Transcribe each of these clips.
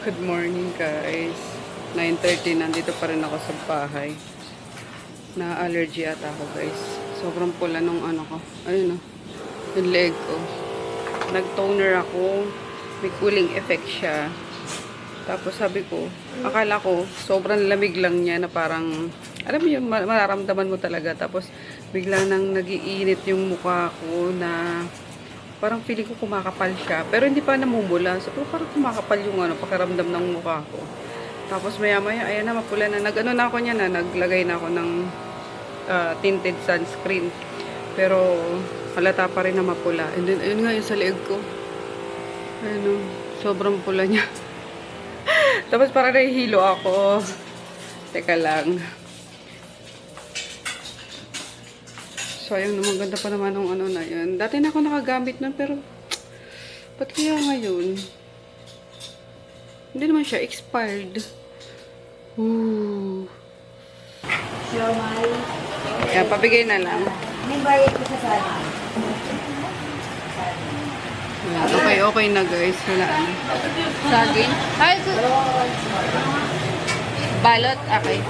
Good morning guys. 9:30 nandito pa rin ako sa bahay. Na-allergy ata ako guys. Sobrang pula nung ano ko. Ayun oh. Yung leg ko. Nag-toner ako. May cooling effect siya. Tapos sabi ko, akala ko sobrang lamig lang niya na parang, alam mo yun, mararamdaman mo talaga. Tapos bigla nang nagiinit yung mukha ko na parang feeling ko kumakapal siya. Pero hindi pa namumula. So, parang kumakapal yung pakiramdam ng mukha ko. Tapos maya-maya, ayan na, mapula na. Nag-ano na ako niya na, naglagay na ako ng tinted sunscreen. Pero, halata pa rin na mapula. And then, ayun nga yung sa leeg ko. Ayun, sobrang pula niya. Tapos parang nahihilo ako. Teka lang. So, ayun naman, ganda pa naman ng ano na yun. Dati na ako nakagamit nun, pero ba't kaya ngayon? Hindi naman siya expired. Ooh. Yan, pabigay na lang. May bayad ko sa sana. Yan, okay na guys. Wala na. Saging? Ay, balot? Okay.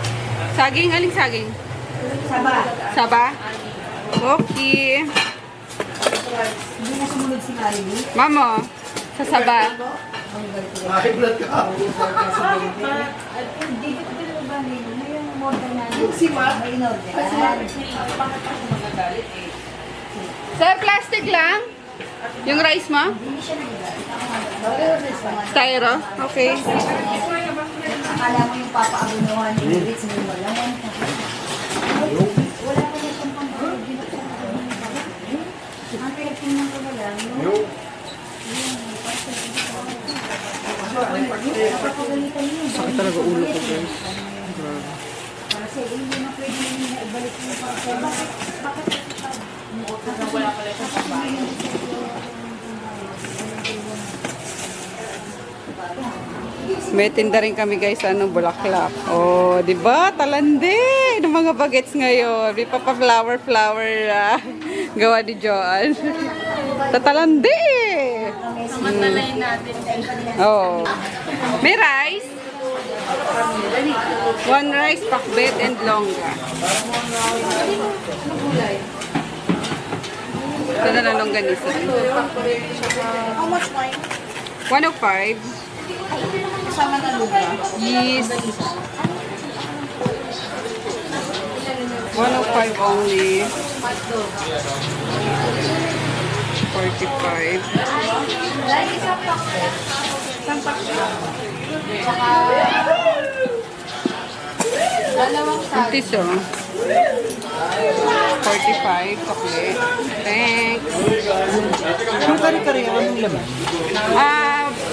Saging? Aling saging? Saba. Saba? Okay. Hindi na sumunod si Marilyn. Mamo, sa saba. Makiklat ka. Hindi ko ba nilo? Yung modern na si Ma? May in-order. Sir, plastic lang? Yung rice mo? Hindi siya nag-order. Styro? Okay. Akala mo yung papaabunuhan ni Ritz mo wala. Wala ko na itong pang-order. Ang pinagtingnan ko na lang, yung napapagalitan niyo. Sakit talaga ulo ko guys. Kasi hindi na pwede nyo na ibalik yung pang-order. Bakit wala pala sa pang-order? May tinda rin kami guys sa bulaklak. Oh, 'di ba? Talandi ng mga bagets ngayon. May flower gawa ni Joan. Tatalandi. Maglalay natin. Oh. May rice. One rice, pakbet, and longga. Ito na lang longganisa. How much wine? 105. Kasama na lupa. Yes. 105 only. 45. Lagi sa pak. Isang pak. Saka dalawang sag. Piso. 45. Chocolate. Thanks. Ang kari-kari, anong laman?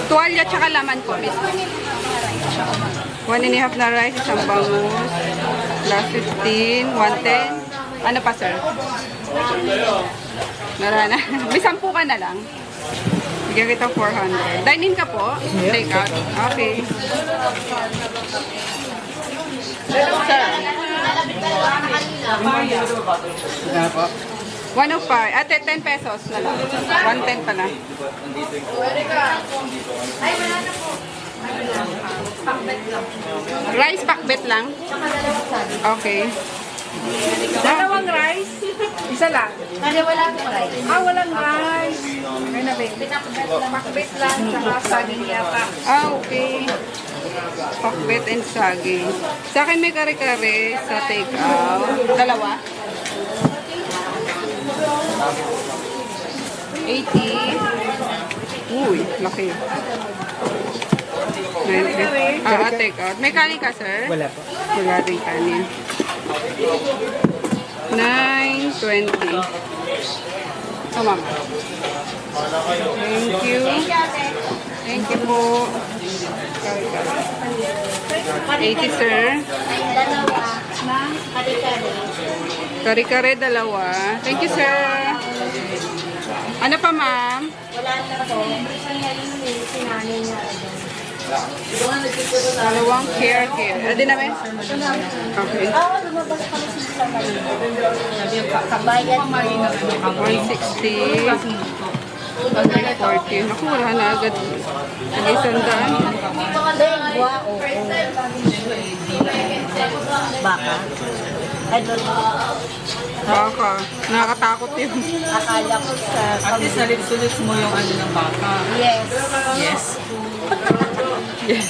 Tuwalya tsaka laman po, miss. 1.5 na rice, isang bangus. Plus 15. 110. Ano pa, sir? Narana. May 10 ka na lang. Bigyan kita 400. Dine-in ka po? Take out. Okay. Sir. Ano po? 105. Ate, 10 pesos na lang. 110 pala. Rice pakbet lang? Okay. Dalawang rice? Isa lang. Kasi wala pong rice. Walang rice. Ay na ba? Pakbit lang, saka saging yata. Okay. Pakbet and saging. Sa akin may kare-kare sa take-out. Dalawa? 80. Uy, laki. 90. Take out. May kanin ka, sir? Wala po. Wala rin kanin. 9.20. Oh, ma'am. Thank you. Thank you po. 80, sir. Dalawa na kare-kare. Kare-kare, dalawa. Thank you, sir. Ano pa, ma'am? Wala na po. Sinanay niya. Dalawang care. Adi namin? Okay. Lumabas kami sa Kabayad mo. 160. 140. Naku, wala na agad. Nag-isandaan. Lengua, oo. Baka. I don't know. Baka. Nakakatakot yun. Akala ko sa... At least nalit-sulit mo yung ano ng baka. Yes. Yes. Yes.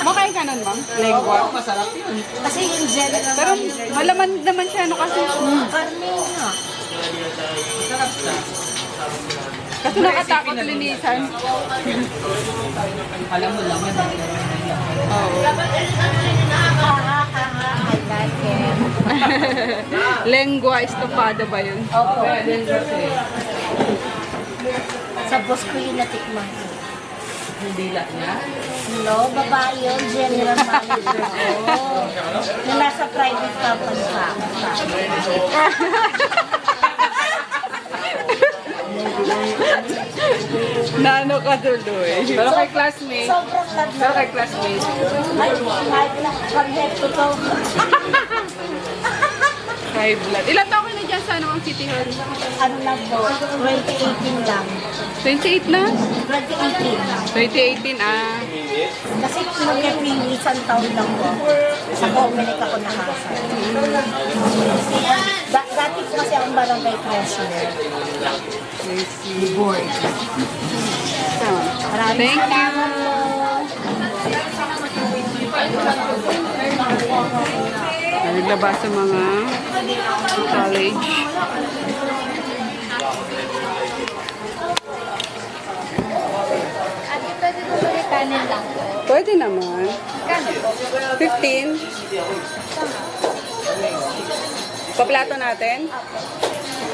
Makain ka nun, ma'am? Lengua. Masarap yun. Kasi yung general Pero malaman naman siya, ano kasi. karne na. Masarap siya. Kasi nakatakot linisan. Alam mo lang yan. Oo. I like it. Lengua estofado ba yun? Opo. Sa boss ko yung natikman. Yung dila niya. No, babae yun, general manager ko. Na nasa private company pa ako. Nano ka tuloy. Pero kay classmate. Sobrang lag na. Pero kay classmate. Ay, kahit lang, pag head to toe. High blood. Ilan taon ka na dyan sa ano ang City Hall? Ano lang po, 2018 lang. 28 na? 2018. 2018, ah. Kasi nung isang taon lang po, sa Comelec ako nakasal. Dati po kasi akong barangay treasurer. I see. Board. Maraming Thank you. salamat po. Naglabas sa mga college. Ate, pwede ko balik kanin lang po. Pwede naman. Kanin po. 15. Paplato natin?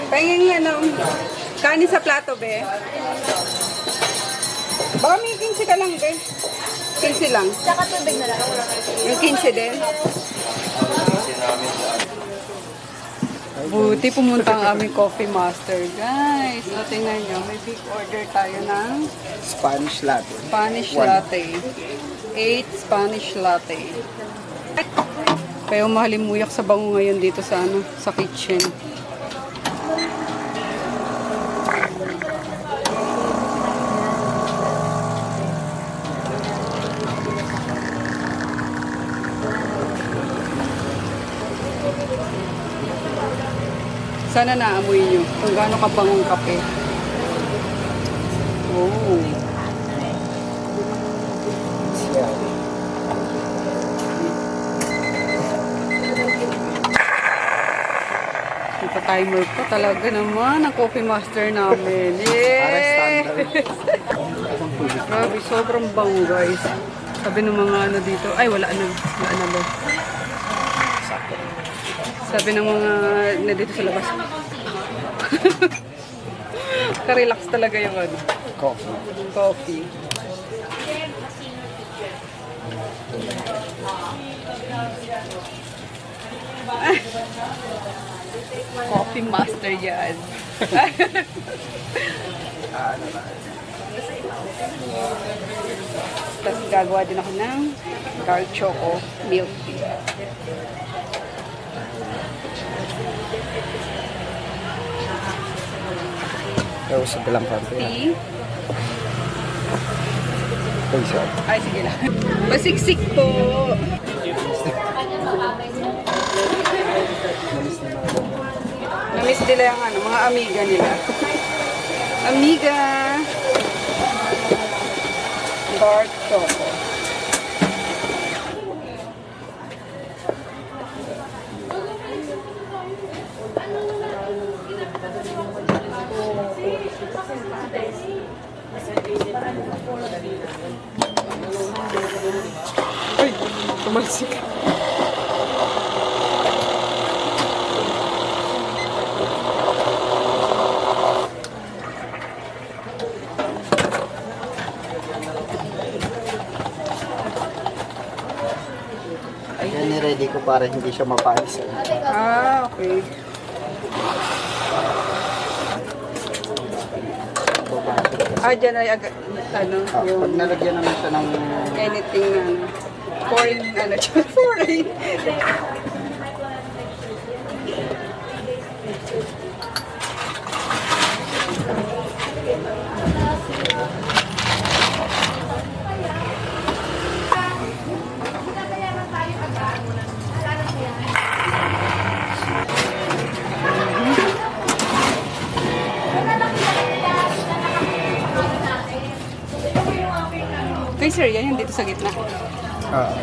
Pahingin ano, kanin sa plato, be. Baka may 15 ka lang, be. 15 lang. Tsaka tubig na lang. Yung 15 din. Buti pumunta ang aming coffee master, guys. So, tingnan nyo, may big order tayo ng Spanish latte. Spanish latte. 8 Spanish latte. Kaya umahalimuyak sa bango ngayon dito sa ano, sa kitchen. Sana naamoy nyo kung gaano kabangong kape. Oh. Timer pa talaga naman ang coffee master namin. Yeah! Grabe, sobrang bango guys. Sabi ng mga ano dito, ay wala na ba? Sabi ng mga na dito sa labas. Ka-relax talaga yung ano. Coffee. Coffee master yan. Tapos gagawa din ako ng dark choco milk tea. Pero sa dalang pante. Tea. Paysan. Ay, sige lang. Masiksik po. Namiss nila yung ano, mga amiga nila. Amiga! Dark choco. Ay, tumalsik. Yan ni-ready ko para hindi siya mapalis. Ah, okay. Ah, dyan ay agad, ano, Pag yung nalagyan naman siya ng anything na, ano, foreign, ano, foreign. Kay sir, yan yung dito sa gitna. Ah.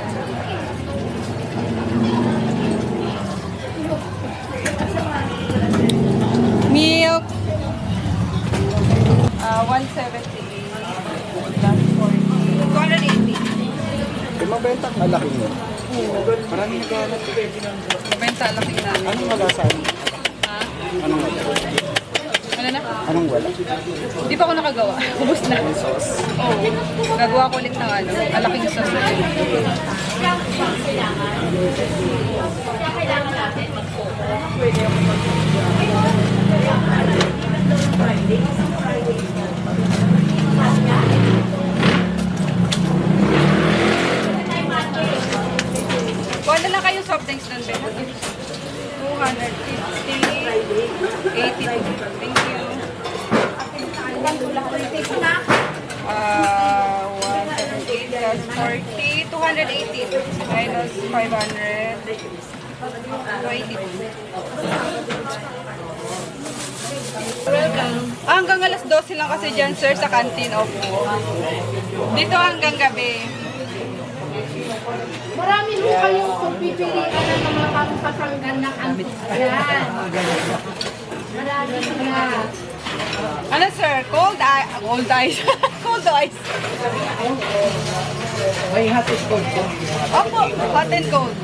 Milk. 170. Plus 40. 280. Kung mabenta ang malaki mo. Maraming naghahanap. Mabenta laki namin. Anong wala sa ano? Ha? Anong wala? Ano na? Anong wala? Hindi pa ako nakagawa. Ubus na. Oo. Gagawa ko ulit ng ano. Malaking sauce na yun. Kuha na lang kayo soft drinks doon, Ben. 250, 80. Thank you. 178 plus 40, 280 minus 500, 280. Hanggang alas 12 lang kasi dyan, sir, sa canteen. Opo. Dito hanggang gabi. Marami mo kayong kung pipilian ng mga pampasanggan ng ambit. Yan. Marami na. Ano, sir? Cold ice. Cold ice. May hot is cold po. Opo, hot and cold.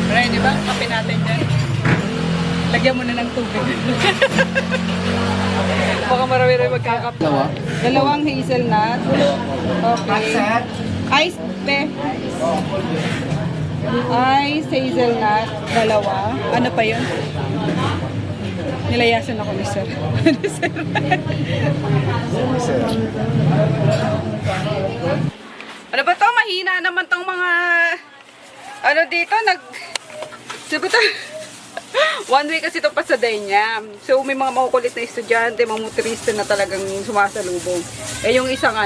Ready ba? Kape natin dyan. Lagyan mo na ng tubig. Baka marami-rami magkakape. Dalawang hazelnut. Okay. Ice, be. Ice, hazelnut. Dalawa. Ano pa yun? Nilayasan ako ni sir. Sir. Ano ba to? Mahina naman tong mga... Ano dito? Sabi to, 1 week kasi ito pa sa day niya. So, may mga makukulit na estudyante, mga motorista na talagang sumasalubong. Eh, yung isang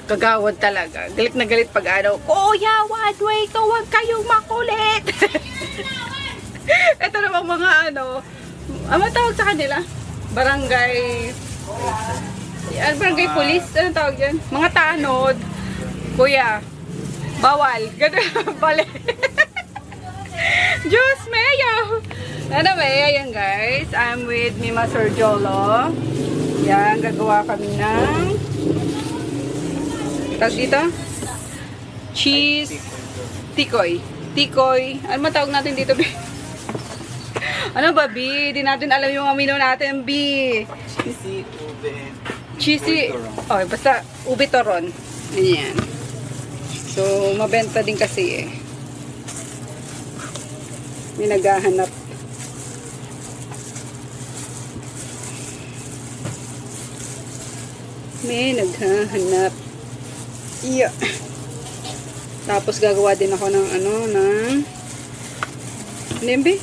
kagawad talaga. Galit na galit pag ano, Kuya, 1 week to, huwag kayong makulit. Ito namang mga ano tawag sa kanila? Barangay police? Ano tawag dyan? Mga tanod. Kuya, bawal. Ganun pala. Diyos, Mayo! Anyway, ayan guys. I'm with Mima Sergiolo. Yan, gagawa kami ng tawag dito? Cheese tikoy. Tikoy. Ano matawag natin dito, B? Ano ba, B? Di natin alam yung amino natin, B. Cheesy, ube. Cheesy. Oh, basta ube toron. Ayan. So, mabenta din kasi eh. May naghahanap. May naghahanap. Iya. Tapos gagawa din ako ng Nembe?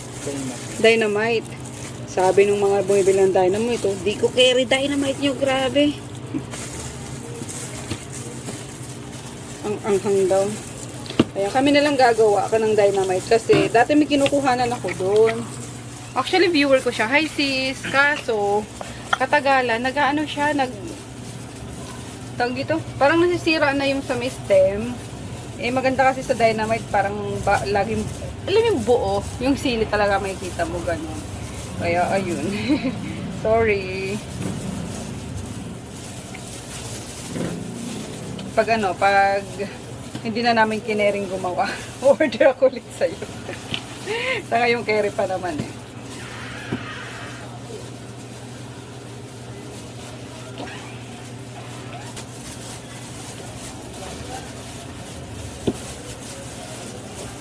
Dynamite. Sabi nung mga bumibili ng dynamite, di ko carry dynamite nyo, grabe. Ang anghang daw. Kaya kami nalang gagawa ako ng dynamite kasi dati may kinukuhanan ako doon. Actually, viewer ko siya. Hi sis, kaso katagalan, nag-ano siya, tawag dito, parang nasisira na yung sa may stem. Eh, maganda kasi sa dynamite, parang laging, alam yung buo, yung sili talaga makikita mo, ganun. Kaya, ayun. Sorry. Pag hindi na namin kinering gumawa, order ako ulit sa'yo. Saka yung carry pa naman eh.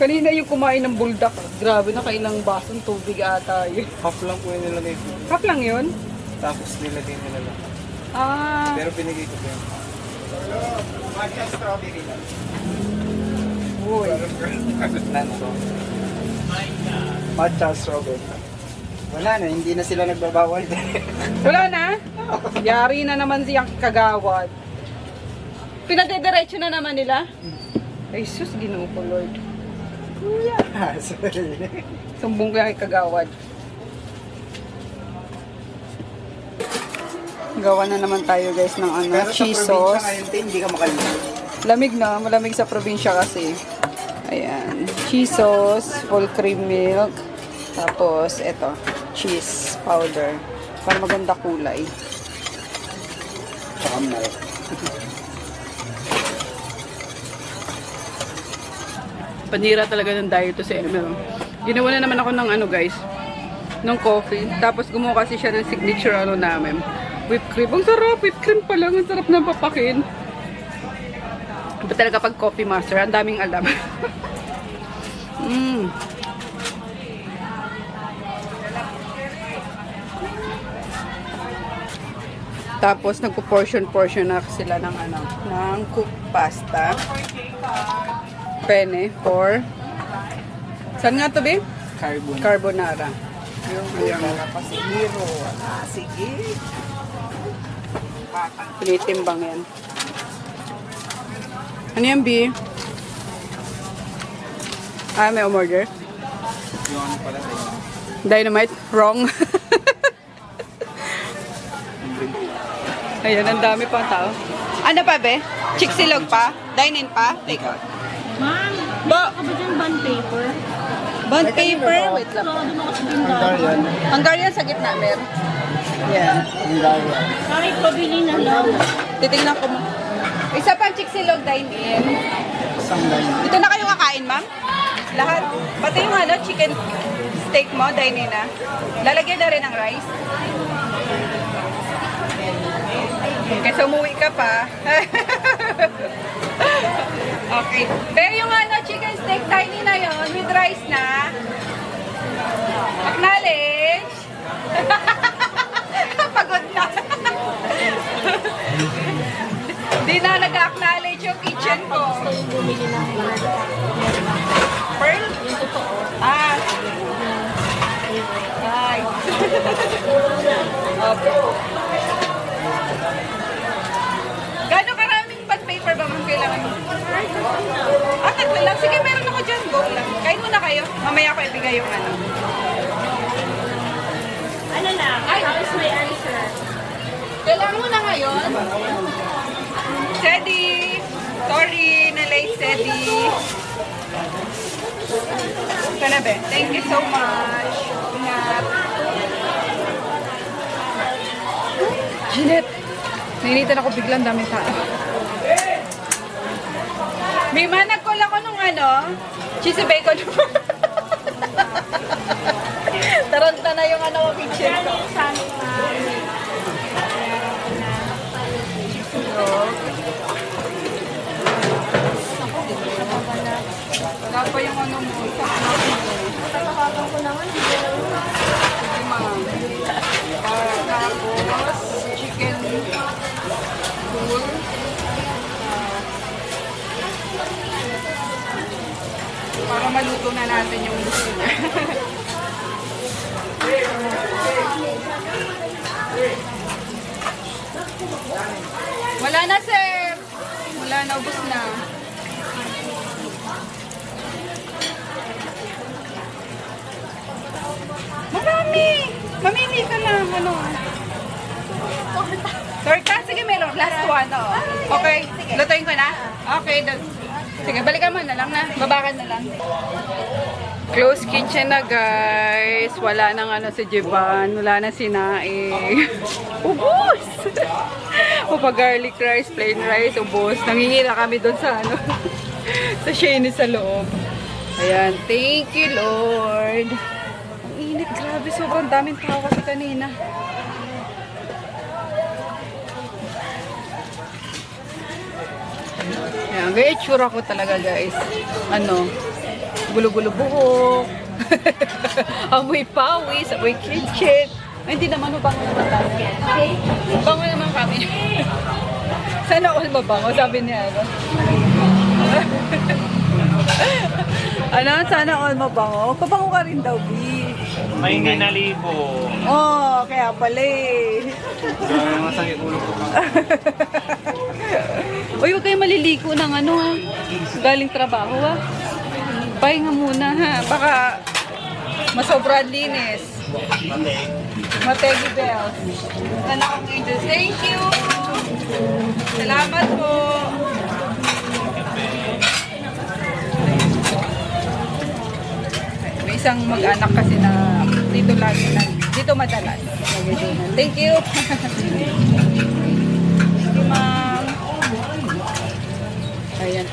Kanina yung kumain ng buldak. Grabe na, kailang basong tubig ata yun. Half lang po yung nilagay ko. Cup lang yun? Tapos nilagay nila lang. Ah, Pero binigay ko po yun. Matcha strawberry lang. uy. Matcha strawberry. Wala na, hindi na sila nagbabawal. Wala na? Yari na naman siyang kagawad. Pinadediretso na naman nila? Ay, sus, ginoo ko, Lord. Sorry. Sumbong ko yung kagawad. Gawa na naman tayo guys ng ano, Pero sa cheese probinsya sauce. ngayon, hindi ka makalimutan. Lamig na, malamig sa probinsya kasi. Ayan, cheese sauce, full cream milk. Tapos, eto, cheese powder. Para maganda kulay. Saka milk. Panira talaga ng diet to si Emil. Ginawa na naman ako ng ano guys, ng coffee. Tapos gumawa kasi siya ng signature ano namin. Whipped cream. Ang sarap, whipped cream pa lang. Ang sarap na papakin. Iba talaga pag coffee master, ang daming alam. Tapos nagpo-portion na sila ng ano, ng cooked pasta. Penne for saan nga to, be? Carbonara. Ayan. Kasi hero. Sige. Tinitimbang yan. Ano yan, B? Ah, may umorder? Yung ano pala sa inyo. Dynamite? Wrong. Ayan, ang dami pang tao. Ano pa, be? Chick silog pa? Dine-in pa? Take out. Ma'am, Ba? ka ba dyan bond paper? Bond paper? Wait lang. So, doon ako sa tindahan. Hungarian. Hungarian sa gitna, meron. Yan. Hungarian. Kahit pabili na lang. Titingnan ko mo. Isa pang chick silog dine-in. Isang line. Dito na kayo kakain, ma'am? Lahat? Pati yung ano, chicken steak mo, dine-in na. Lalagyan na rin ng rice. Kasi umuwi ka pa. Okay. Pero yung ano, chicken steak tiny na yon with rice na. Acknowledge. Pagod na. Di na nag-acknowledge yung kitchen ko. Bumili ng Pearl? yung totoo. Ah. Ay. Opo. Gano'ng karaming bond paper ba ma'am kailangan mo? Ah, tatlo lang. Sige, meron ako dyan. Go lang. Kain muna kayo. Mamaya ko ibigay yung ano. Ano lang? How is my answer? Kailangan mo na ngayon. Sedi. Sorry, na-late, Sedi. Kanabe, thank you so much. Ingat. Jeanette, nainitan ako biglang daming tao. May nag-call ako nung ano, cheesy bacon. Taranta na yung ano, kitchen ko. Wala pa yung ano mo. Tatawagan ko naman. Hindi na lang. Sige, ma'am. Tapos, chicken pool. Para maluto na natin yung gusto niya. Wala na, sir. Wala na, ubos na. Marami! Mamili ka na, ano. Torta? Sige, meron. Last one, oh. Okay, lutuin ko na? Okay, sige, balikan mo na lang na. Babakan na lang. Close kitchen na, guys. Wala nang ano si Jevan. Wala na si Naing. Ubus! Papa garlic rice, plain rice, ubus. Nangingila kami doon sa ano. Sa Shane sa loob. Ayan. Thank you, Lord. Ang init. Grabe. Sobrang daming tao kasi kanina. Ayan. Gaya itsura ko talaga, guys. Ano? Gulo-gulo buhok. Amoy pawis, amoy kitchen. Ay, hindi naman, mabango naman tayo. Bango naman kami. Sana all mabango, sabi niya. Ano? Sana all mabango. Pabango ka rin daw, B. May hindi nalibo. Oh, kaya pala eh. Gaya naman sakit ulo ko pa. Uy, huwag kayo maliligo ng ano ha. Galing trabaho ha. Pahinga muna ha. Baka masobrang linis. Mategi Bells. Anak kong angel. Thank you! Salamat po! May isang mag-anak kasi na dito lagi na, dito madalas. Thank you! Thank you, ma'am. Ayan,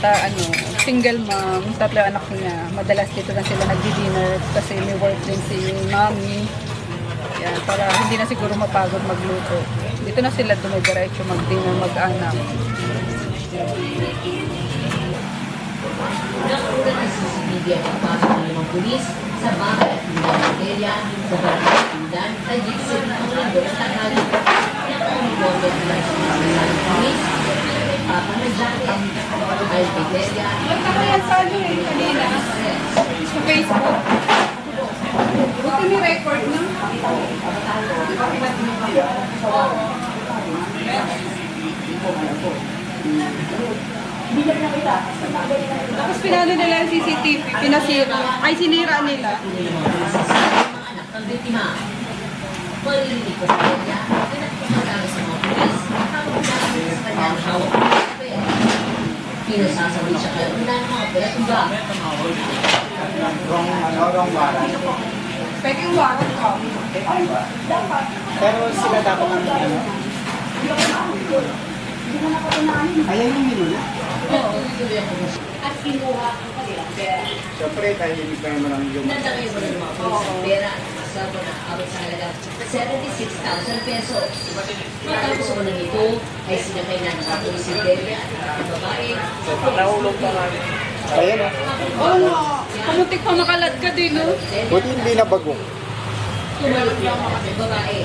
single mom, tatlo anak niya. Madalas dito na sila nagdi-dinner kasi may work din si mommy. Ayan, para hindi na siguro mapagod magluto. Dito na sila dumidiretso mag-dinner, mag-anak. Nakuha ng CCTV ang pagpasok ng limang pulis sa bahay at Tindan Materia sa Barangay Tindan, Taguig City, ang linggo ng tanghali. Nakakumonted nila sa mga pulis kay Papa na jacket. Ay Materia, Nagkakayan sa ano eh, kanina. Sa Facebook. Buti ni record na. Tapos pinano nila yung CCTV, pinasira. Ay, sinira nila. sa mga anak ng biktima. Malilinig ko sa kanya, pinagpapagano sa mga pulis, habang nakamit sa kanyang hawak ng papel. Pinasasabi siya kayo na ng mga pera-tumba. Wrong warrant. Pwede yung warrant ka. Pero sila dapat ano. Ayan yung menu na. At kinuha ang kanilang pera. Siyempre, dahil hindi pa naman ang yung... Nandangay mo ng mga pulis ang pera at kasama na abot sa halagang 76,000 pesos. Matapos ko na nito ay sinakay na ng pulis si Delia at ang babae. Nahulog pa kami. Ayan o. Oo nga. Kamutik pa makalat ka din, no? Buti hindi na bago. Tumalot lang ang babae.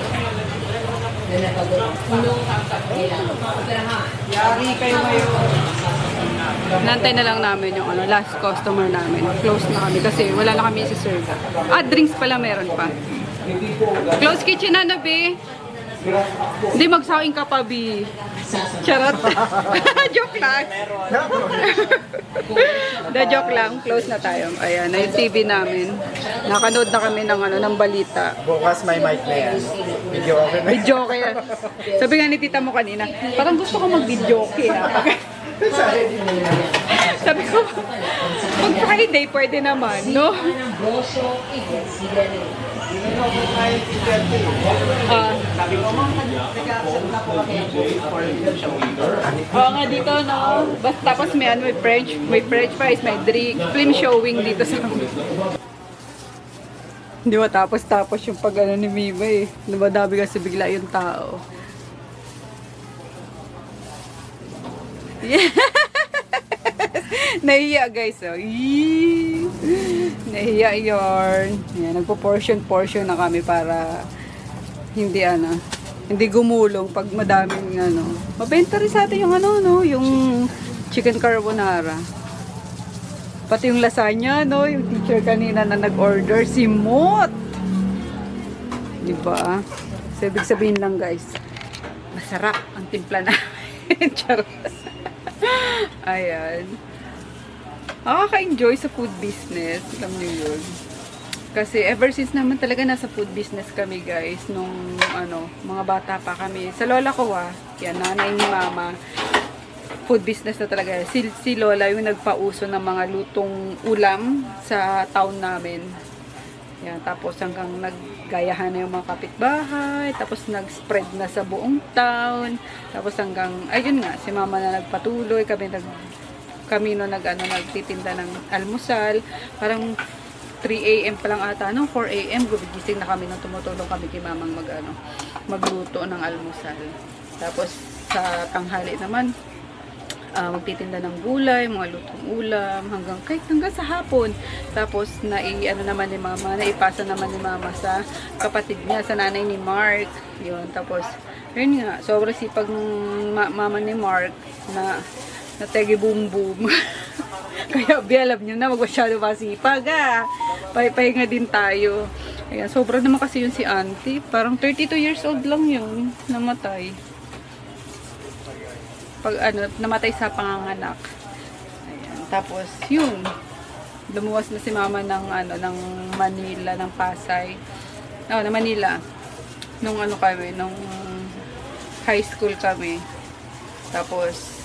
Na napagod kulong nilang operahan. Yari kayo ngayon. Nantay na lang namin yung last customer namin. Close na kami kasi wala na kami si serve. Drinks pala meron pa. Close kitchen na, Bi. Hindi, magsaing ka pa, Bi. Charot. Joke lang. Joke lang. Close na tayo. Ayan, na yung TV namin. Nakanood na kami ng balita. Bukas may mic na yan. Video okay na. Video kaya. Sabi nga ni tita mo kanina, parang gusto ko mag-video kaya. Sabi ko, pag Friday, pwede naman, no? Ng Bosyo, sila rin. Oo nga dito, no? Basta tapos may French fries, may drink, film showing dito sa... Hindi matapos-tapos yung pag ni Miba eh. Lumadabi kasi bigla yung tao. Yeah. Nahiya guys, oh. Yee. Nahiya yarn. Yan, nagpo-portion na kami para hindi gumulong pag madaming Mabenta rin sa atin yung yung chicken carbonara. Pati yung lasagna, no? Yung teacher kanina na nag-order, si Mot. Diba? So, ibig sabihin lang guys, masarap ang timpla namin. Charot. Ayan. Nakaka-enjoy sa food business. Alam niyo yun. Kasi ever since naman talaga nasa food business kami guys. Nung mga bata pa kami. Sa lola ko yan, nanay ni mama. Food business na talaga. Si lola yung nagpauso ng mga lutong ulam sa town namin. Yan, tapos hanggang naggayahan na yung mga kapitbahay, tapos nag-spread na sa buong town, tapos hanggang, ayun nga, si mama na nagpatuloy, kami nagtitinda ng almusal, parang 3 AM pa lang ata, 4 AM, gumigising na kami nung tumutulong kami kay mamang magluto ng almusal. Tapos sa tanghali naman, magtitinda ng gulay, mga lutong ulam, hanggang sa hapon. Tapos naman ni mama, naipasa naman ni mama sa kapatid niya, sa nanay ni Mark. Yun, tapos yun nga, sobrang sipag ng mama ni Mark na tegi boom boom. Kaya alam nyo na, wag masyado masipag Pahinga din tayo. Ayan, sobra naman kasi yun si auntie. Parang 32 years old lang yun. Namatay. Namatay sa panganganak. Ayan. Tapos, yun. Lumuwas na si mama ng, ng Manila, ng Pasay. Na Manila. Nung nung high school kami. Tapos,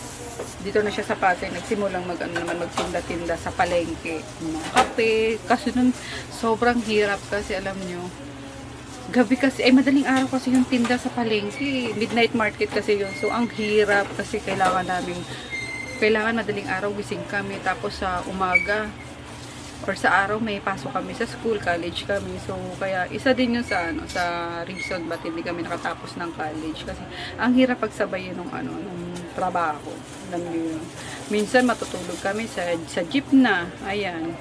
dito na siya sa Pasay, nagsimulang magtinda-tinda sa palengke. Mga kape. Kasi nun, sobrang hirap kasi, alam nyo. Gabi kasi, madaling araw kasi yung tinda sa palengke. Midnight market kasi yun. So, ang hirap kasi kailangan madaling araw gising kami. Tapos sa umaga, or sa araw may pasok kami sa school, college kami. So, kaya isa din yun sa reason ba't hindi kami nakatapos ng college. Kasi, ang hirap pagsabayin ng trabaho. Alam niyo yun. Minsan matutulog kami sa jeep na. Ayan.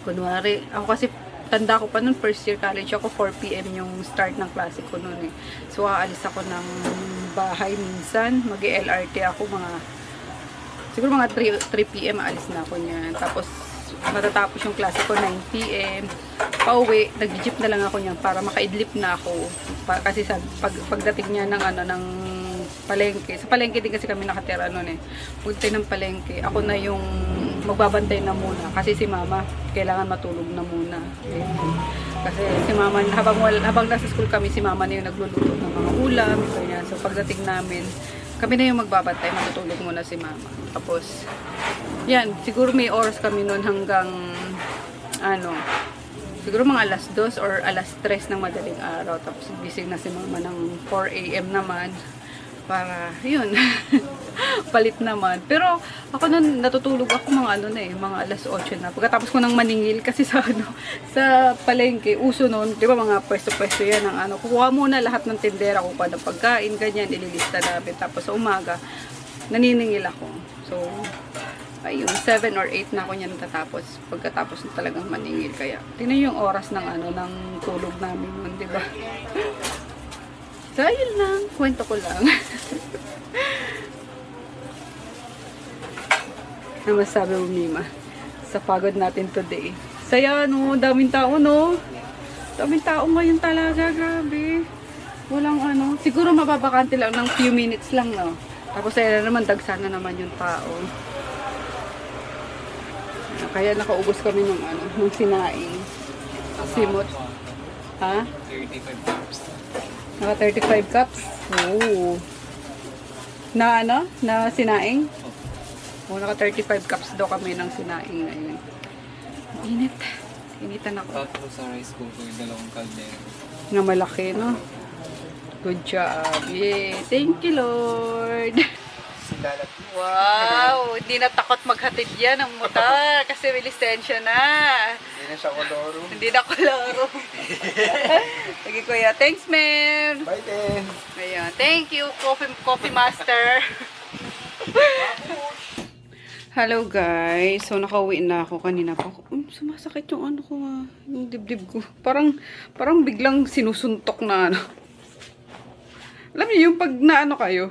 Kunwari, ako kasi tanda ko pa nun, first year college ako, 4 PM yung start ng klase ko nun eh. So, aalis ako ng bahay minsan. Mag-LRT ako siguro mga 3 PM aalis na ako niyan. Tapos, matatapos yung klase ko 9 PM. Pauwi, nag-jeep na lang ako niyan para makaidlip na ako. Kasi pagdating niya ng palengke. Sa palengke din kasi kami nakatira noon eh. Pagdating ng palengke, ako na yung magbabantay na muna. Kasi si mama, kailangan matulog na muna. Okay. Kasi si mama, habang nasa school kami, si mama na yung nagluluto ng mga ulam. Ganyan. So pagdating namin, kami na yung magbabantay, matutulog muna si mama. Tapos, yan, siguro may oras kami noon hanggang, siguro mga alas 2 or alas 3 ng madaling araw. Tapos gising na si mama ng 4 AM naman. Para, yun, palit naman. Pero, ako nun, natutulog ako mga alas 8 na. Pagkatapos ko nang maningil, kasi sa palengke, uso nun, di ba mga pwesto-pwesto yan, kukuha muna lahat ng tindera, kukuha ng pagkain, ganyan, ililista namin. Tapos sa umaga, naniningil ako. So, ayun, 7 or 8 na ako niyan natatapos. Pagkatapos na talagang maningil. Kaya, tingnan yung oras ng tulog namin nun, di ba? So, ayun lang. Kwento ko lang. Ano masabi mo, Mima? Sa pagod natin today. Saya, no? Daming tao, no? Daming tao ngayon talaga. Grabe. Walang siguro mababakante lang ng few minutes lang, no? Tapos, ayun na naman, dagsa na naman yung tao. Kaya nakaubos kami ng sinaing. Simot. Ha? 35 cups. Naka 35 cups? Oo. Na Na sinaing? Oo, naka 35 cups daw kami ng sinaing na yun. Init. Initan ako. Tapos sa rice cooker, 2 kaldero. Na malaki, no? Good job. Yay. Thank you, Lord. Silalat. Wow. Hindi na takot maghatid yan ang motor kasi may lisensya na. Hindi na siya koloro. Hindi na koloro. Sige, kuya. Thanks, ma'am. Bye, then. Ayan. Thank you, coffee master. Hello, guys. So, nakauwi na ako kanina pa. Sumasakit yung ko, yung dibdib ko. Parang biglang sinusuntok na Alam niyo, yung pag kayo,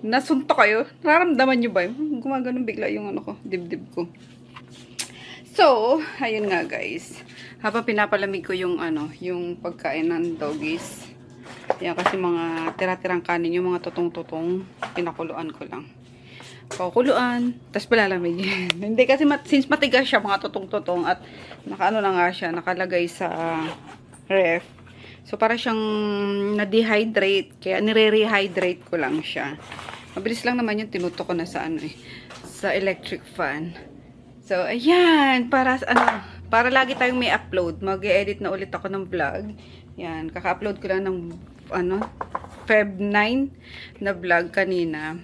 nasuntok kayo, nararamdaman niyo ba? Gumaganon bigla yung dibdib ko. So, ayun nga guys. Habang pinapalamig ko yung yung pagkain ng doggies. Yan kasi mga tira-tirang kanin, yung mga tutong-tutong, pinakuluan ko lang. Pakukuluan, tapos palalamigin. Hindi kasi since matigas siya, mga tutong-tutong at na nga siya, nakalagay sa ref. So para siyang na-dehydrate, kaya nire-rehydrate ko lang siya. Mabilis lang naman yung tinutok ko na sa sa electric fan. So, ayan, para lagi tayong may upload. Mag-e-edit na ulit ako ng vlog. Yan, kaka-upload ko lang ng Feb 9 na vlog kanina.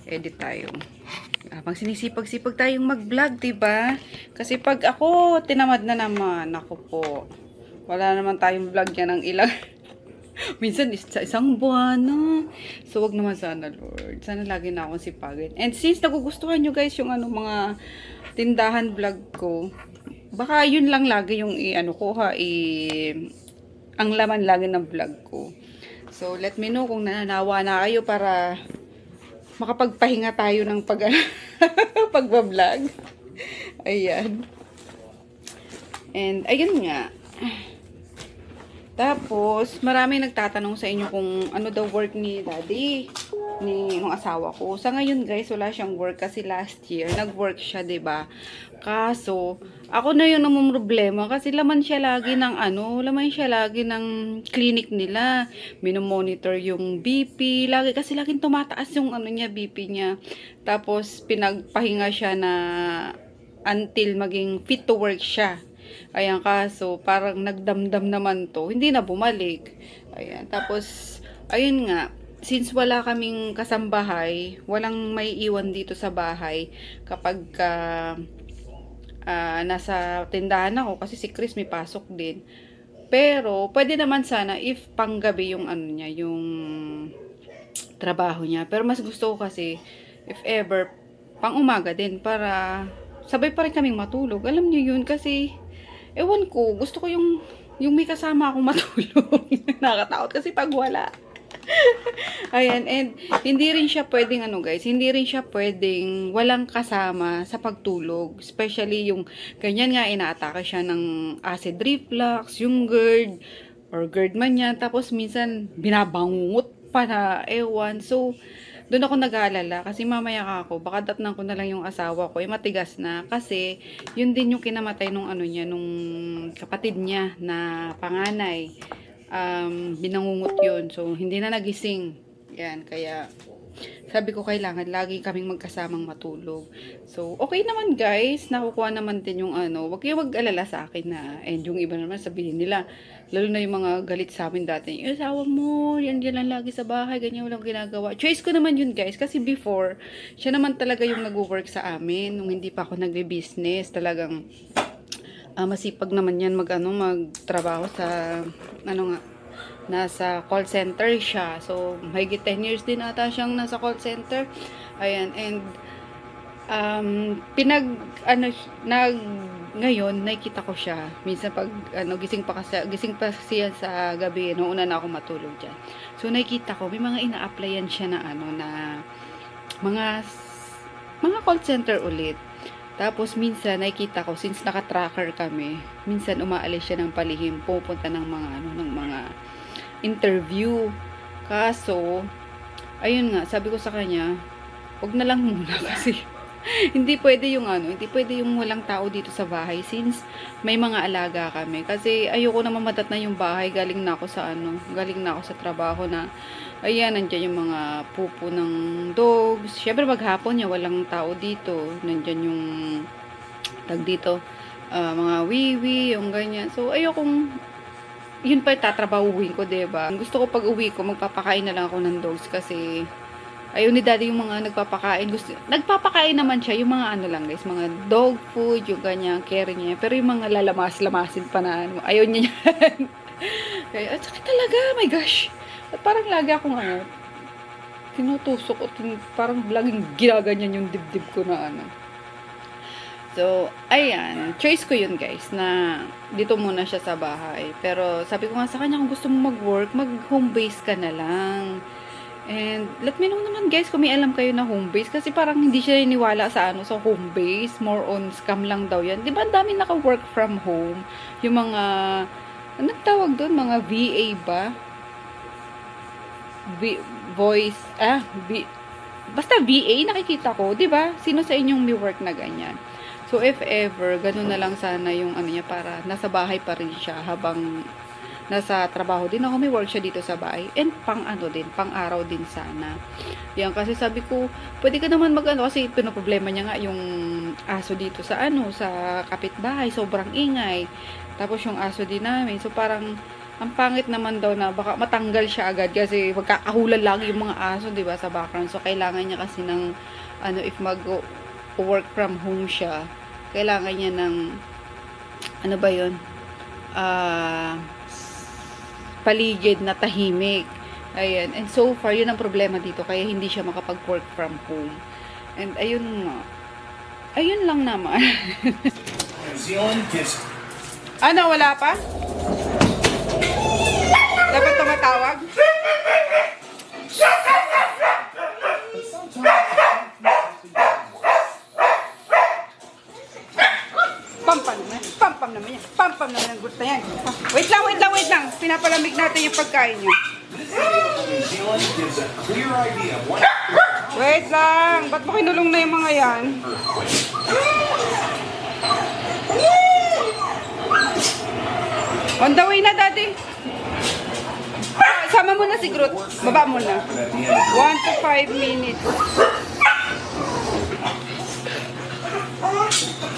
Edit tayo. Habang sinisipag-sipag tayong mag-vlog, diba? Kasi pag ako, tinamad na naman. Ako po. Wala naman tayong vlog yan ng ilang minsan sa isang buwan, no? So, wag naman sana, Lord. Sana lagi na akong sipagin. And since nagugustuhan nyo guys yung mga tindahan vlog ko, baka yun lang lagi yung ang laman lagi ng vlog ko. So, let me know kung nananawa na kayo para makapagpahinga tayo ng pagbablog. Ayan. And, ayun nga. Tapos, maraming nagtatanong sa inyo kung ano daw work ni daddy, nung asawa ko. Sa ngayon guys, wala siyang work kasi last year, nag-work siya, 'di ba? Kaso, ako na yung namumroblema kasi laman siya lagi ng clinic nila. Minomonitor yung BP, kasi laging tumataas yung BP niya. Tapos, pinagpahinga siya na until maging fit to work siya. Ayan, kaso parang nagdamdam naman to, hindi na bumalik. Ayan, tapos ayun nga, since wala kaming kasambahay, walang may iwan dito sa bahay kapag nasa tindahan ako kasi si Chris may pasok din. Pero pwede naman sana if panggabi yung yung trabaho niya. Pero mas gusto ko kasi if ever pang umaga din para sabay pa rin kaming matulog. Alam niyo yun kasi ewan ko, gusto ko yung may kasama akong matulog. Nakakatakot kasi pag wala. Ayan, and hindi rin siya pwedeng hindi rin siya pwedeng walang kasama sa pagtulog. Especially yung ganyan nga, inaatake siya ng acid reflux, yung GERD man yan. Tapos minsan binabangungot pa na ewan. So, doon ako nag-aalala kasi mamaya ako, baka datnan ko na lang yung asawa ko, matigas na. Kasi, yun din yung kinamatay nung nung kapatid niya na panganay. Binangungot yun. So, hindi na nagising. Yan, kaya, sabi ko kailangan lagi kaming magkasamang matulog. So, okay naman guys, nakukuha naman din yung wag kayo mag-alala sa akin na, and yung iba naman sabihin nila, lalo na yung mga galit sa amin dati, yung asawa mo, yan lang lagi sa bahay, ganyan walang ginagawa. Choice ko naman yun guys, kasi before, siya naman talaga yung nag-work sa amin, nung hindi pa ako nagbe-business, talagang, masipag naman yan magtrabaho sa, nasa call center siya. So, mahigit 10 years din ata siyang nasa call center. Ayan, and ngayon nakikita ko siya. Minsan pag gising pa siya sa gabi, noong una na ako matulog diyan. So, nakikita ko may mga ina-applyan siya na na mga call center ulit. Tapos minsan nakikita ko since naka-tracker kami, minsan umaalis siya ng palihim, pupunta ng mga interview. Kaso, ayun nga, sabi ko sa kanya, wag na lang muna kasi hindi pwede yung walang tao dito sa bahay since may mga alaga kami. Kasi ayoko na mamadat na yung bahay, galing na ako sa trabaho na ayan, nandiyan yung mga pupo ng dogs. Syempre maghapon niya walang tao dito. Nandiyan yung mga wiwi, yung ganyan. So ayokong yun pa tatrabahuin ko, diba? Gusto ko pag uwi ko, magpapakain na lang ako ng dogs kasi ayaw ni daddy yung mga nagpapakain. Nagpapakain naman siya, yung mga lang guys, mga dog food, yung ganyan, care niya. Pero yung mga lamasin pa na ayaw niya yan. Kaya, at sakit talaga, my gosh. At parang lagi akong tinutusok at parang laging ginaganyan yung dibdib ko na So, ayan. Choice ko yun, guys, na dito muna siya sa bahay. Pero, sabi ko nga sa kanya, kung gusto mo mag-work, mag-home base ka na lang. And, let me know naman, guys, kung may alam kayo na home base. Kasi parang hindi siya niniwala sa sa home base. More on scam lang daw yan. Diba, ang dami naka-work from home. Yung mga, anong tawag doon? Mga VA ba? Basta VA, nakikita ko. Diba? Sino sa inyong may work na ganyan? So, if ever, ganun na lang sana yung niya para nasa bahay pa rin siya habang nasa trabaho din ako. May work siya dito sa bahay. And pang araw din sana. Yan, kasi sabi ko, pwede ka naman kasi pinoproblema niya nga yung aso dito sa sa kapitbahay. Sobrang ingay. Tapos yung aso din namin. So, parang, ang pangit naman daw na baka matanggal siya agad kasi magkakahulan lagi yung mga aso, diba, sa background. So, kailangan niya kasi ng, if work from home siya, kailangan niya ng paligid na tahimik. Ayan. And so far, yun ang problema dito. Kaya hindi siya makapag-work from home. And ayun nga. Ayun lang naman. Wala pa? Dapat tumatawag? Pampam naman yan. Pampam naman ang gusto yan. Wait lang. Pinapalamig natin yung pagkain nyo. Wait lang. Ba't mo kinulong na yung mga yan? On the way na, Daddy. Sama mo na si Groot. Baba mo na. 1 to 5 minutes.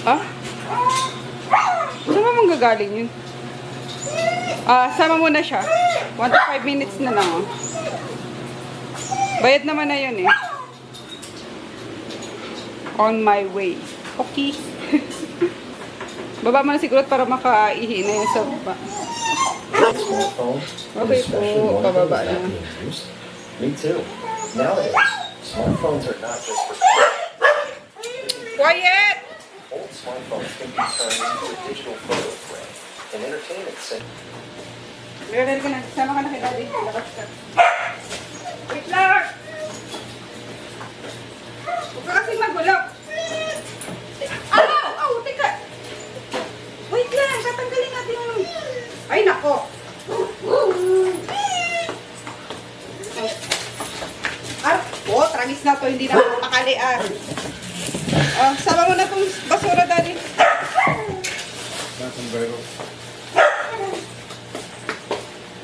Ah? Saan mo manggagaling yun? Sama mo na siya. 1 to 5 minutes na lang, oh. Bayad naman na yun, eh. On my way. Okay. Baba mo na si Groot para makaihi na yun sa baba. Okay po, pababa na. Me too. Nowadays, smartphones are not just for Quiet! old smartphones can be turned into a digital photo frame. An entertainment center. Ready ka na. Sama ka na kay Daddy. Labas ka. Wait lang! Huwag ka kasing magulok. Teka! Wait lang, tatanggalin natin yung... Ay, nako! Tragis na to, hindi na makalian. Sama mo na itong basura, Daddy.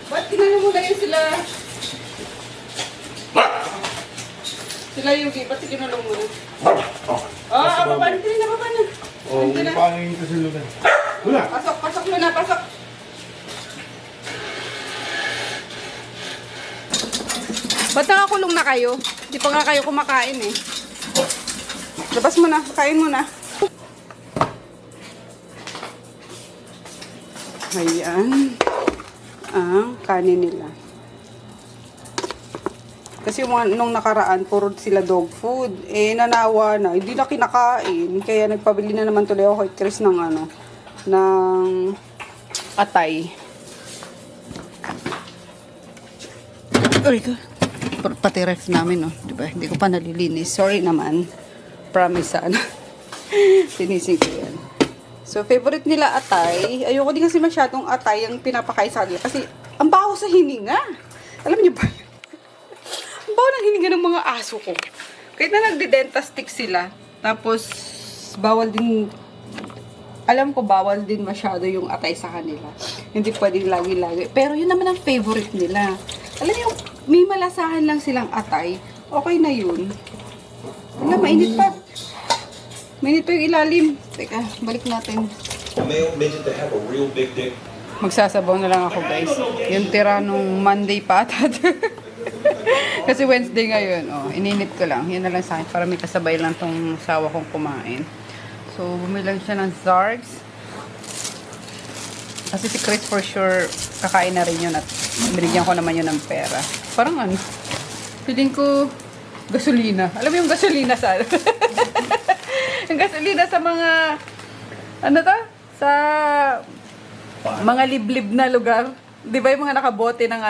Ba't kinano mo na yun sila? Sila Yugi, ba't kinano mo na? Baba na, baba na. Hindi pa ang ito sa lugar. Wala. Pasok na, pasok. Ba't nakakulong na kayo? Di pa nga kayo kumakain eh. Labas mo na, kain mo na. Ayan. Ang kanin nila. Kasi nung nakaraan, puro sila dog food. Eh, nanawa na. Hindi na kinakain. Kaya nagpabili na naman tuloy ako kay Chris ng ng atay. Ay, pati ref namin, no? Diba? Hindi ko pa nalilinis. Sorry naman. Promise, sana. Sinising ko yan. So, favorite nila atay. Ayoko din kasi masyadong atay ang pinapakain sa kanila. Kasi, ang baho sa hininga. Alam niyo ba? Ang baho ng hininga ng mga aso ko. Kahit na nagde-dentastic sila. Tapos, bawal din... Alam ko, bawal din masyado yung atay sa kanila. Hindi pwedeng lagi-lagi. Pero yun naman ang favorite nila. Alam niyo, may malasahan lang silang atay. Okay na yun. Wala, mainit pa. Mainit pa yung ilalim. Teka, balik natin. Magsasabaw na lang ako, guys. Yung tira nung Monday pa ata. Kasi Wednesday ngayon. Oh, ininit ko lang. Yan na lang sa akin. Para may kasabay lang tong sawa kong kumain. So, bumili lang siya ng Zargs. Kasi si Chris for sure kakain na rin yun at binigyan ko naman yun ng pera. Parang feeling ko gasolina. Alam mo yung gasolina sa yung gasolina sa mga sa mga liblib na lugar. 'Di ba yung mga nakabote ng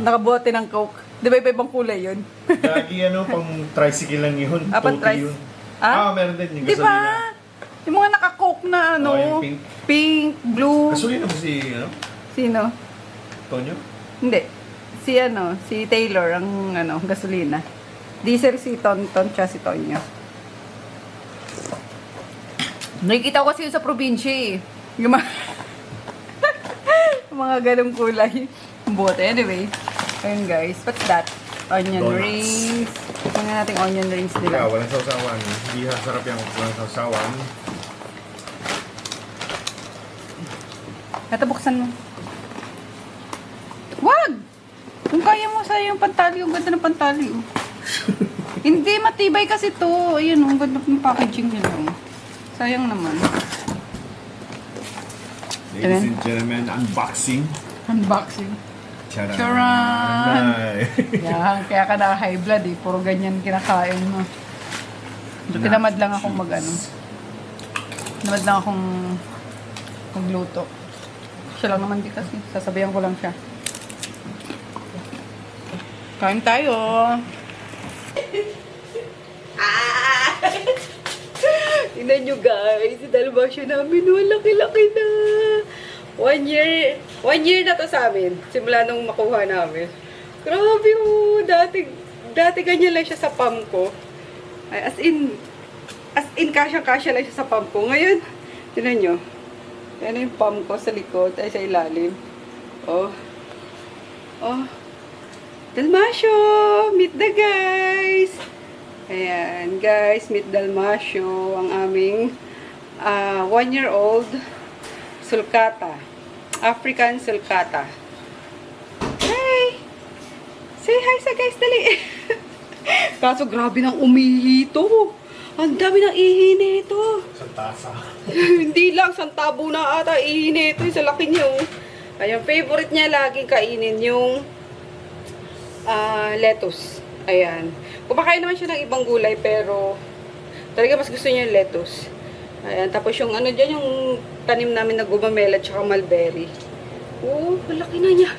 nakabote ng Coke? 'Di ba ibang kulay yun? Lagi pang tricycle lang yun. Pang yun. Meron din yung gasolina. 'Di ba? Yung mga naka-Coke na yung pink, blue. Gasolina ba si Sino? Tonyo? Hindi. Si Taylor ang gasolina. Diesel si Tonton tsaka si Tonyo. Nakikita ko kasi yun sa probinsya eh. Yung mga yung mga ganong kulay. Bote. Anyway. Ayun guys. What's that? Onion Donuts. rings. Tingnan natin onion rings nila. Walang sausawan. Hindi sarap yung walang sausawan. Ito, buksan mo. Wag! Kung kaya mo sa yung pantali, ang ganda ng pantali. Oh. Hindi, matibay kasi to. Ayun, ang ganda ng packaging nila. Oh. Sayang naman. Ladies and gentlemen, unboxing. Unboxing. Charan! Charan! Yan, kaya ka na-high blood eh. Puro ganyan kinakain mo. Tinamad lang akong Tinamad lang akong magluto. Siya lang naman di kasi. Sasabihan ko lang siya. Kain tayo! Tingnan nyo guys, si dalmasyo namin, laki-laki na. 1 year na to sa amin, simula nung makuha namin. Grabe oh, dati ganyan lang siya sa pam ko. Ay, as in, kasya-kasya lang siya sa pam ko. Ngayon, tingnan nyo. Yan yung pam ko sa likod, ay sa ilalim. Oh. Oh. Dalmasyo! Meet the guys! Ayan, guys, meet Dalmasyo, ang aming 1-year-old sulcata. African sulcata. Hey! Say hi sa guys, dali! Kaso grabe nang umihi to. Ang dami ng ihi nito. Sa tasa. Hindi lang, santabo na ata ihi nito. Sa laki niyo. Ayan, favorite niya laging kainin yung lettuce. Ayan. Kumakain naman siya ng ibang gulay, pero talaga mas gusto niya yung lettuce. Ayan. Tapos yung ano dyan, yung tanim namin na gumamela at saka mulberry. Oo, malaki na niya.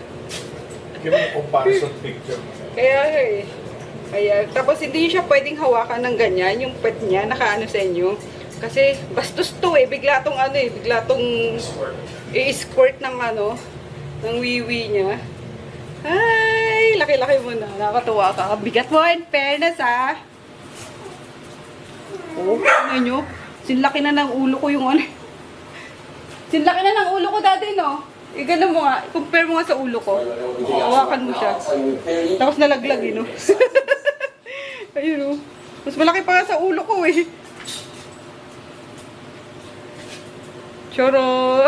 Give me a comparison picture. Kaya eh. Kaya, tapos hindi siya pwedeng hawakan ng ganyan, yung pet niya, nakaano sa inyo. Kasi bastos to eh, bigla tong ano eh, bigla tong i-squirt ng ano, ng wiwi niya. Ay, laki-laki mo na, nakakatuwa ka. Bigat mo, in fairness ha. Oh, ano nyo? Sinlaki na ng ulo ko yung ano. Sinlaki na ng ulo ko dati, no? Igano mo nga, compare mo nga sa ulo ko. Hawakan mo siya. Tapos nalaglag, no? Ayun, no? Mas malaki pa nga sa ulo ko, eh. Choro!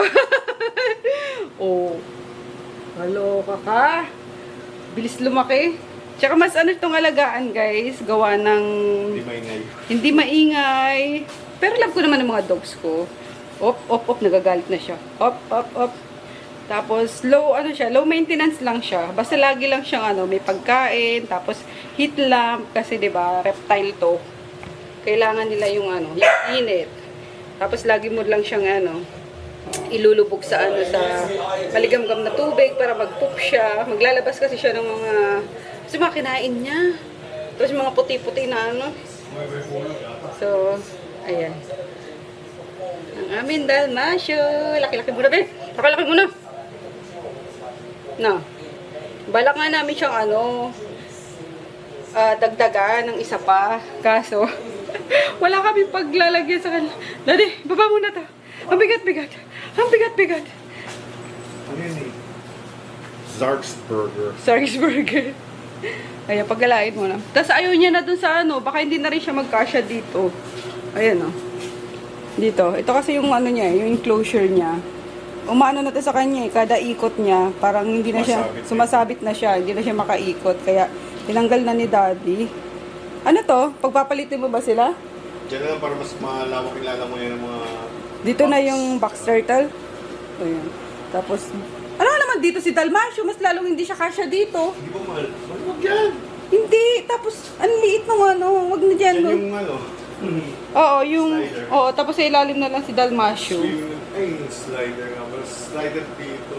Oh. Halo ka. Bilis lumaki. Tsaka mas ano itong alagaan, guys. Gawa ng Hindi maingay. hindi maingay. Pero love ko naman ng mga dogs ko. Op, nagagalit na siya. Op. Tapos, low maintenance lang siya. Basta lagi lang siyang ano, may pagkain, tapos heat lamp, kasi 'di ba, reptile to. Kailangan nila yung ano, yung init. Tapos lagi mo lang siyang ano, ilulubog sa ano, sa maligamgam na tubig para mag-poop siya. Maglalabas kasi siya ng mga kinain niya. Tapos mga puti-puti na ano. So, ayan. Ang amin dalmasyo. Laki-laki muna, be. Laki-laki muna. No. Balak nga namin siyang ano, dagdagan ng isa pa. Kaso, wala kami paglalagyan sa kanila. Dali, baba muna to. Ang bigat-bigat. Ang bigat-bigat. Ano yun eh? Zarksburger. Burger. Ayan, paggalain mo na. Tapos ayaw niya na dun sa ano, baka hindi na rin siya magkasya dito. Ayan o. Dito. Ito kasi yung ano niya, yung enclosure niya. Umano na to sa kanya eh, kada ikot niya, parang hindi na siya, sumasabit na siya, hindi na siya makaikot. Kaya, tinanggal na ni Daddy. Ano to? Pagpapalitin mo ba sila? Diyan na lang para mas malawak kilala mo yan ng mga... Dito na yung box turtle. Ayan. Tapos, ano naman dito si Dalmasyo, mas lalong hindi siya kasya dito. Hindi ba mahal? Huwag yan! Hindi, tapos, ang liit ng ano, wag na dyan. Yan No? yung ano... Oo, yung, Slider. oo, tapos sa ilalim na lang si Dalmasyo. Ay, slider nga. Mas slider dito.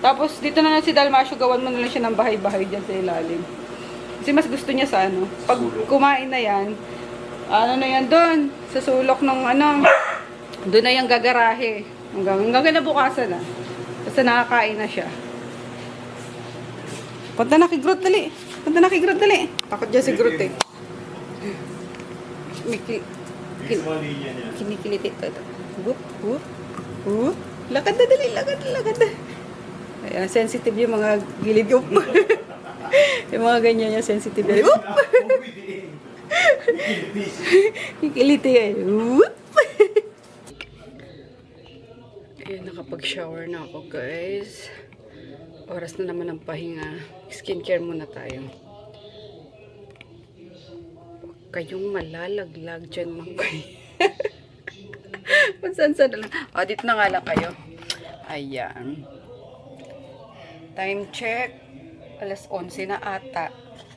Tapos, dito na lang si Dalmasyo, gawan mo na lang siya ng bahay-bahay dyan sa ilalim. Kasi mas gusto niya sa ano, pag kumain na yan, ano na yan doon, sa sulok ng ano, doon na yung gagarahe. Hanggang kinabukasan na. Basta nakakain na siya. Punta na kay Groot, dali. Takot dyan si Groot eh. Yung mga linya niya. Kinikiliti ito. Whoop. Lakad na, dali. Lakad na. Ayan, sensitive yung mga gilid. Whoop. Yung mga ganyan niya, sensitive. Whoop. Kikiliti eh. Whoop. Ayan, nakapag-shower na ako, guys. Oras na naman ng pahinga. Skincare muna tayo. Kayong malalaglag dyan mga kayo. Saan na lang. O, dito na nga lang kayo. Ayan. Time check. Alas 11 na ata.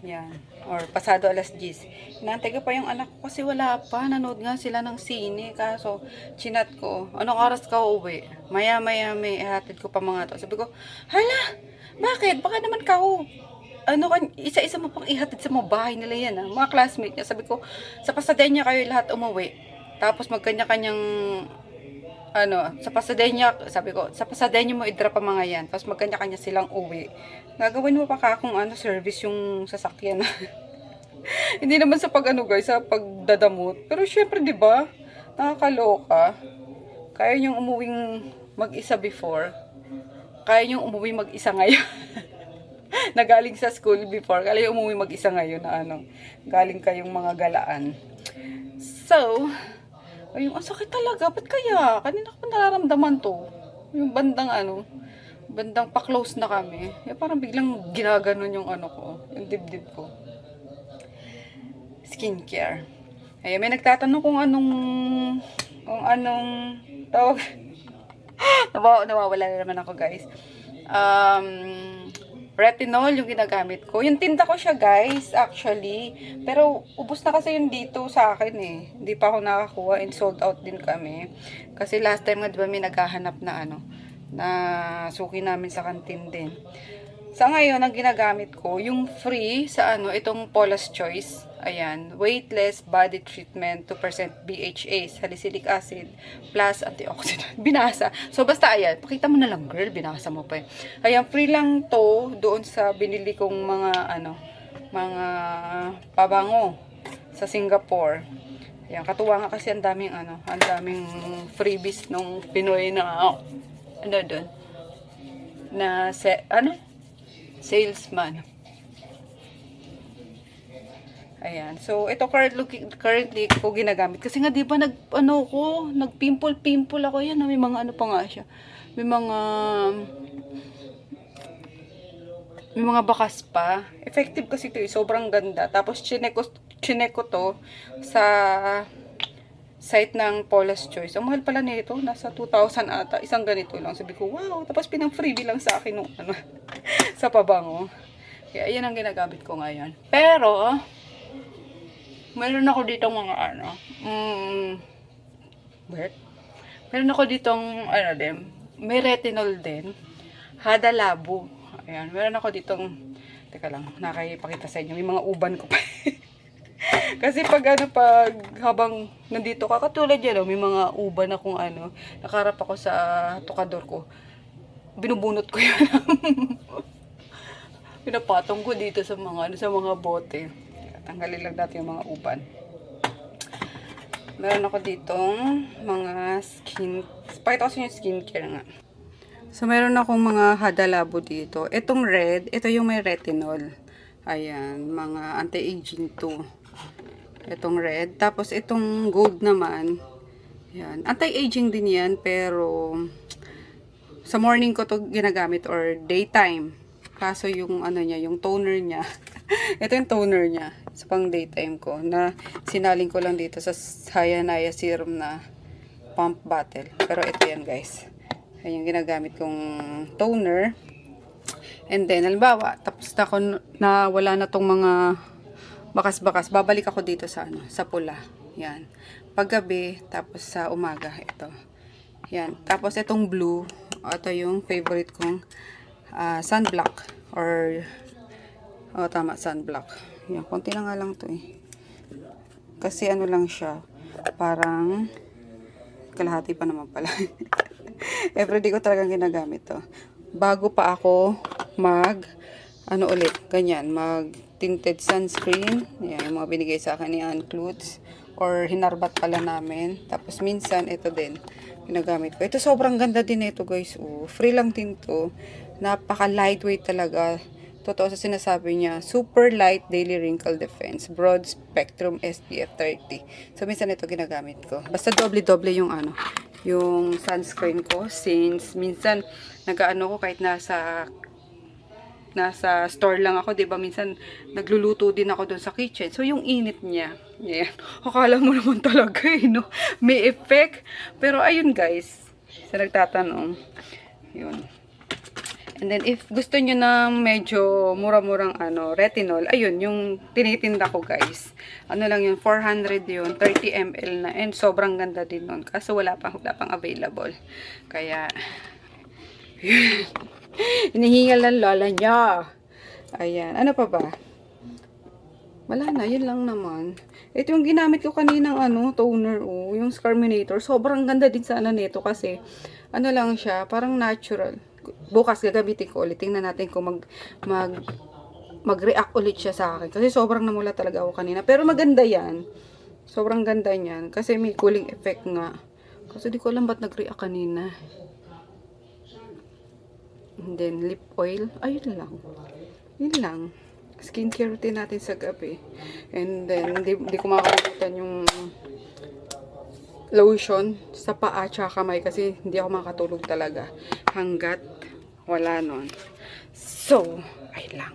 Yan. Or pasado alas 10. Inaantay ko pa yung anak ko kasi wala pa. Nanood nga sila ng sine. Kaso, chinat ko. Anong oras ka uuwi? Maya may ihatid ko pa mga to. Sabi ko, hala! Bakit? Baka naman ka isa-isa mo pang ihatid sa mga bahay nila yan, ha? Mga classmate niya. Sabi ko, sa Pasadena kayo lahat umuwi. Tapos magkanya-kanyang, sa Pasadena, sabi ko, sa Pasadena mo i-drop ang mga yan. Tapos magkanya-kanya silang uwi. Gagawin mo pa kung service yung sasakyan. Hindi naman sa guys, sa pagdadamot. Pero syempre, di ba? Nakakaloka. Kaya niyong umuwing mag-isa before. Kaya niyong umuwi mag-isa ngayon. Nagaling sa school before. Kaya umuwi mag-isa ngayon na galing kayong mga galaan. So, ayun, ang sakit talaga. Ba't kaya? Kanina ko nararamdaman to. Yung bandang pa-close na kami. Parang biglang ginaganon yung yung dibdib ko. Skincare. Ayun, may nagtatanong kung anong tawag. Nawawala na naman ako, guys. Retinol yung ginagamit ko. Yung tinda ko siya, guys, actually. Pero, ubos na kasi yun dito sa akin, eh. Hindi pa ako nakakuha and sold out din kami. Kasi last time nga, diba, may naghahanap na na suki namin sa kantin din. Sa ngayon, ang ginagamit ko, yung free sa itong Paula's Choice. Ayan, weightless body treatment, 2% BHA, salicylic acid, plus antioxidant. Binasa. So, basta ayan, pakita mo na lang, girl, binasa mo pa eh. Ayan, free lang to doon sa binili kong mga, mga pabango sa Singapore. Ayan, katuwa nga kasi ang daming, ang daming freebies nung Pinoy na, doon, na, salesman. Ayan. So, ito currently ko ginagamit. Kasi nga, di ba, nagpimple ako yan. May mga pa nga siya. May mga bakas pa. Effective kasi ito eh. Sobrang ganda. Tapos, chinek ko to sa site ng Paula's Choice. Ang mahal pala nito. Nasa 2,000 ata. Isang ganito lang. Sabi ko, wow. Tapos, pinang-freebie lang sa akin nung sa pabango. Kaya, ayan ang ginagamit ko ngayon. Pero, meron ako ditong mga meron ako ditong may retinol din, Hada Labo. Ayan, meron ako ditong, teka lang, nakakipakita sa inyo, may mga uban ko pa. Kasi pag habang nandito ka, katulad yan, may mga uban akong nakarap ako sa tukador ko, binubunot ko yan. Pinapatong ko dito sa mga bote. Tanggalin lang natin yung mga uban. Meron ako ditong mga pakita ko sa inyo skincare nga. So, meron akong mga Hada Labo dito. Itong red, ito yung may retinol. Ayan, mga anti-aging to. Itong red. Tapos, itong gold naman. Ayan, anti-aging din yan, pero sa morning ko to ginagamit or daytime. Kaso yung yung toner niya. Ito yung toner niya. Sa pang daytime ko. Na sinaling ko lang dito sa Hayanaya serum na pump bottle. Pero ito yan, guys. Ayan yung ginagamit kong toner. And then, halimbawa, tapos na wala na tong mga bakas-bakas. Babalik ako dito sa sa pula. Yan. Paggabi, tapos sa umaga, ito. Yan. Tapos itong blue, ito yung favorite kong sunblock or tama, sunblock. Yan, konti na nga lang to eh. Kasi lang siya, parang kalahati pa naman pala. Everyday ko talagang ginagamit to. Bago pa ako ganyan, mag tinted sunscreen. Yan, yung mga binigay sa akin ni Ann Klutz. Or hinarbat pala namin. Tapos minsan, ito din, ginagamit ko. Ito sobrang ganda din ito, guys. Free lang din to. Napaka lightweight talaga. Totoo sa sinasabi niya, super light daily wrinkle defense, broad spectrum SPF 30. So, minsan ito ginagamit ko. Basta doble-doble yung yung sunscreen ko. Since, minsan, ko kahit nasa store lang ako, diba? Minsan, nagluluto din ako doon sa kitchen. So, yung init niya, yan. Akala mo naman talaga, no? May effect. Pero, ayun, guys. Sa nagtatanong, yun. And then, if gusto nyo na medyo mura-murang retinol, ayun, yung tinitinda ko, guys. Lang yun, 400 yun, 30 ml na. And sobrang ganda din nun. Kaso wala pang available. Kaya, inihingal ng lola niya. Ayan. Ano pa ba? Wala na. Yun lang naman. Ito yung ginamit ko kaninang toner. Oh, yung Scarminator. Sobrang ganda din sana nito kasi ano lang siya. Parang natural. Bukas gagamitin ko ulit. Tingnan natin kung mag-react ulit siya sa akin. Kasi sobrang namula talaga ako kanina. Pero maganda yan. Sobrang ganda niyan. Kasi may cooling effect nga. Kasi di ko alam ba't nag-react kanina. And then, lip oil. Ayun lang. Yun lang. Skincare routine natin sa gabi. And then, di ko makakalimutan yung lotion sa paa tsaka kamay kasi hindi ako makatulog talaga hanggat wala nun. So, ay lang.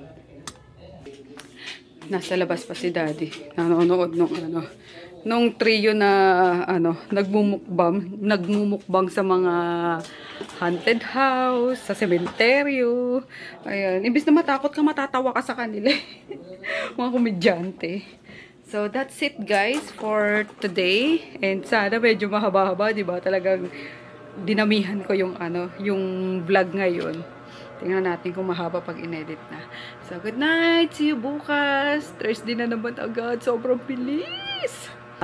Nasa labas pa si Daddy. Nanonood nung trio na nagmumukbang sa mga haunted house, sa sementeryo. Ayan, imbis na matakot ka, matatawa ka sa kanila. Mga komedyante. So that's it guys for today. And sana medyo mahaba-haba, 'di ba? Talagang dinamihan ko yung yung vlog ngayon. Tingnan natin kung mahaba pag inedit na. So good night, see you bukas. Thursday na naman agad, sobrang bilis.